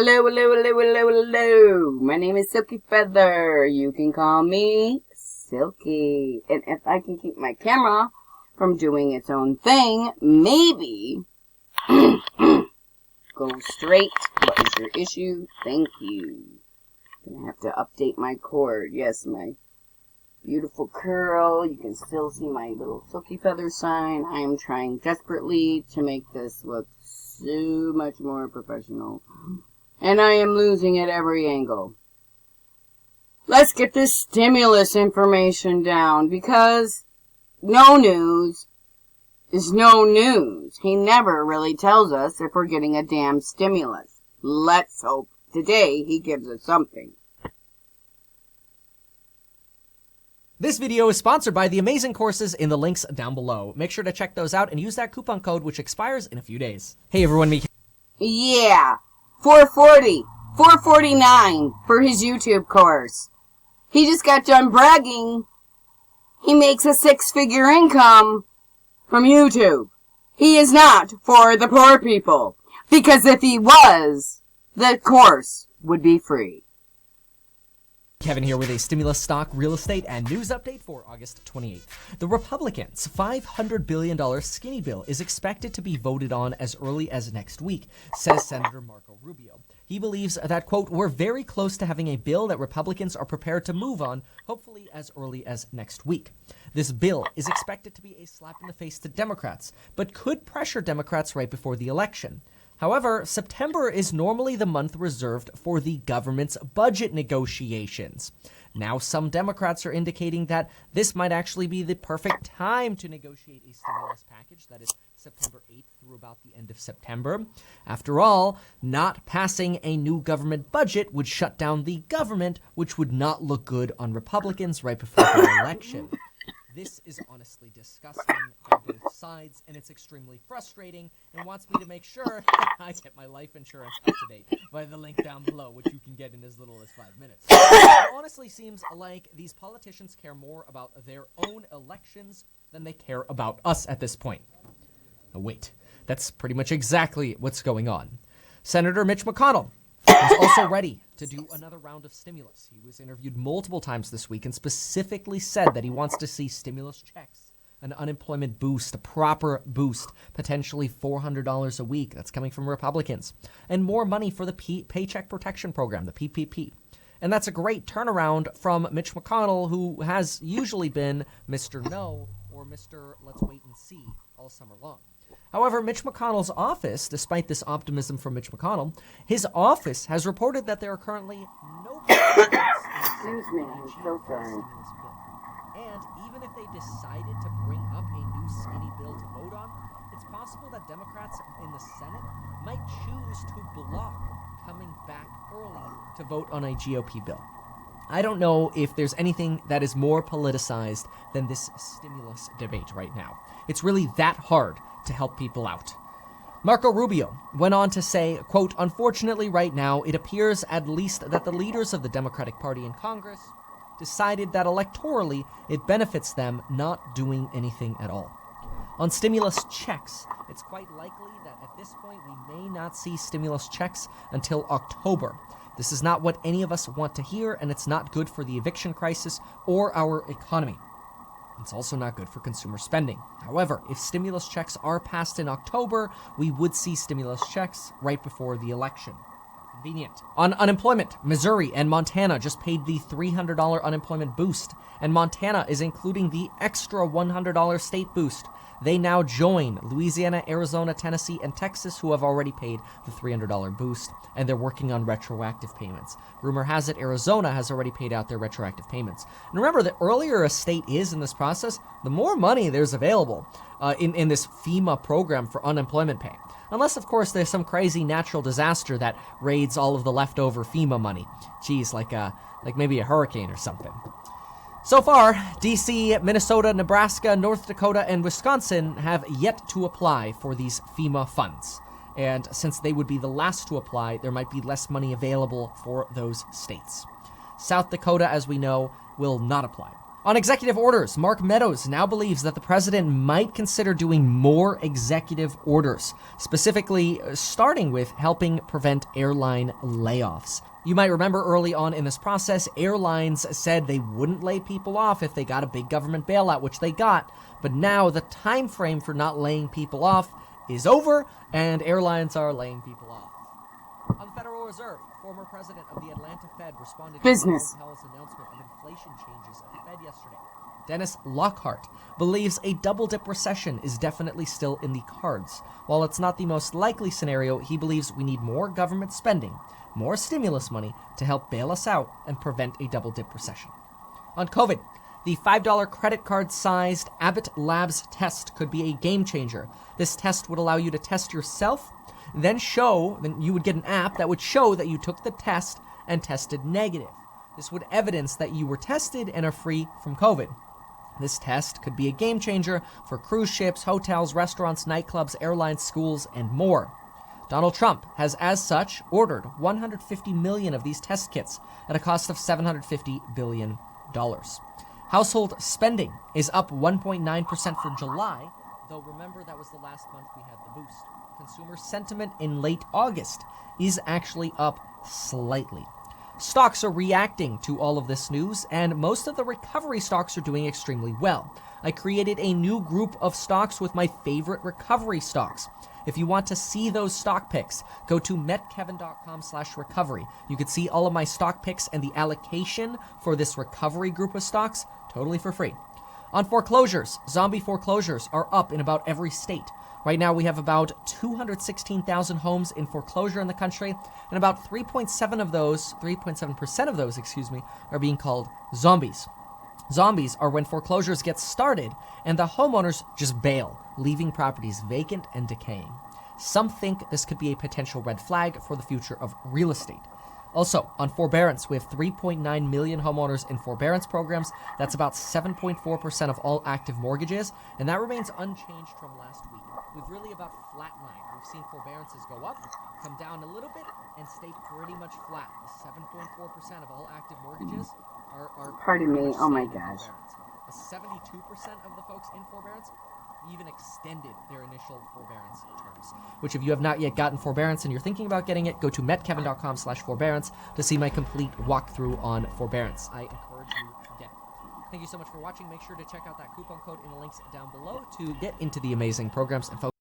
Hello, hello, hello, hello, hello. My name is Silkyfeather. You can call me Silky. And if I can keep my camera from doing its own thing, maybe go straight. What is your issue? Thank you. Gonna have to update my cord. Yes, my beautiful curl. You can still see my little Silkyfeather sign. I am trying desperately to make this look so much more professional. And I am losing at every angle. Let's get this stimulus information down, because no news is no news. He never really tells us if we're getting a damn stimulus. Let's hope today he gives us something. This video is sponsored by the amazing courses in the links down below. Make sure to check those out and use that coupon code, which expires in a few days. Hey everyone, Yeah, $449 for his YouTube course. He just got done bragging he makes a 6-figure income from YouTube. He is not for the poor people, because if he was, the course would be free. Kevin here with a stimulus, stock, real estate, and news update for August 28th. The Republicans' $500 billion skinny bill is expected to be voted on as early as next week, says Senator Marco Rubio. He believes that, quote, we're very close to having a bill that Republicans are prepared to move on, hopefully as early as next week. This bill is expected to be a slap in the face to Democrats, but could pressure Democrats right before the election. However, September is normally the month reserved for the government's budget negotiations. Now, some Democrats are indicating that this might actually be the perfect time to negotiate a stimulus package that is September 8th through about the end of September. After all, not passing a new government budget would shut down the government, which would not look good on Republicans right before the election. This is honestly disgusting by both sides, and it's extremely frustrating, and wants me to make sure I get my life insurance up to date by the link down below, which you can get in as little as 5 minutes. It honestly seems like these politicians care more about their own elections than they care about us at this point. Oh, wait, that's pretty much exactly what's going on. Senator Mitch McConnell is also ready to do another round of stimulus. He was interviewed multiple times this week and specifically said that he wants to see stimulus checks, an unemployment boost, a proper boost, potentially $400 a week. That's coming from Republicans. And more money for the Paycheck Protection Program, the PPP. And that's a great turnaround from Mitch McConnell, who has usually been Mr. No or Mr. Let's wait and see all summer long. However, Mitch McConnell's office, despite this optimism from Mitch McConnell, his office has reported that there are currently no Excuse me, I'm so sorry. And even if they decided to bring up a new skinny bill to vote on, it's possible that Democrats in the Senate might choose to block coming back early to vote on a GOP bill. I don't know if there's anything that is more politicized than this stimulus debate right now. It's really that hard to help people out. Marco Rubio went on to say, quote, unfortunately right now, it appears at least that the leaders of the Democratic Party in Congress decided that electorally it benefits them not doing anything at all. On stimulus checks, it's quite likely that at this point we may not see stimulus checks until October. This is not what any of us want to hear, and it's not good for the eviction crisis or our economy. It's also not good for consumer spending. However, if stimulus checks are passed in October, we would see stimulus checks right before the election. Convenient. On unemployment, Missouri and Montana just paid the $300 unemployment boost, and Montana is including the extra $100 state boost. They now join Louisiana, Arizona, Tennessee, and Texas, who have already paid the $300 boost, and they're working on retroactive payments. Rumor has it Arizona has already paid out their retroactive payments. And remember, the earlier a state is in this process, the more money there's available in this FEMA program for unemployment pay. Unless, of course, there's some crazy natural disaster that raids all of the leftover FEMA money. Geez, like maybe a hurricane or something. So far, D.C., Minnesota, Nebraska, North Dakota, and Wisconsin have yet to apply for these FEMA funds. And since they would be the last to apply, there might be less money available for those states. South Dakota, as we know, will not apply. On executive orders, Mark Meadows now believes that the president might consider doing more executive orders, specifically starting with helping prevent airline layoffs. You might remember early on in this process, airlines said they wouldn't lay people off if they got a big government bailout, which they got. But now the time frame for not laying people off is over, and airlines are laying people off. On the Federal Reserve, former president of the Atlanta Fed responded to Jerome Powell's announcement of inflation changes at the Fed yesterday. Dennis Lockhart believes a double-dip recession is definitely still in the cards. While it's not the most likely scenario, he believes we need more government spending, more stimulus money to help bail us out and prevent a double-dip recession. On COVID, the $5 credit card-sized Abbott Labs test could be a game changer. This test would allow you to test yourself, then you would get an app that would show that you took the test and tested negative. This would evidence that you were tested and are free from COVID. This test could be a game changer for cruise ships, hotels, restaurants, nightclubs, airlines, schools, and more. Donald Trump has, as such, ordered 150 million of these test kits at a cost of $750 billion. Household spending is up 1.9% for July, though remember that was the last month we had the boost. Consumer sentiment in late August is actually up slightly. Stocks are reacting to all of this news, and most of the recovery stocks are doing extremely well. I created a new group of stocks with my favorite recovery stocks. If you want to see those stock picks, go to metkevin.com/recovery. You can see all of my stock picks and the allocation for this recovery group of stocks totally for free. On foreclosures, zombie foreclosures are up in about every state. Right now, we have about 216,000 homes in foreclosure in the country, and about 3.7% of those, are being called zombies. Zombies are when foreclosures get started and the homeowners just bail, leaving properties vacant and decaying. Some think this could be a potential red flag for the future of real estate. Also, on forbearance, we have 3.9 million homeowners in forbearance programs. That's about 7.4% of all active mortgages, and that remains unchanged from last week. We've really about flatlined. We've seen forbearances go up, come down a little bit, and stay pretty much flat. 7.4% of all active mortgages are Pardon me, oh my gosh. 72% of the folks in forbearance even extended their initial forbearance terms, which if you have not yet gotten forbearance and you're thinking about getting it, go to metkevin.com/forbearance to see my complete walkthrough on forbearance. I encourage you to get it. Thank you so much for watching. Make sure to check out that coupon code in the links down below to get into the amazing programs and folks.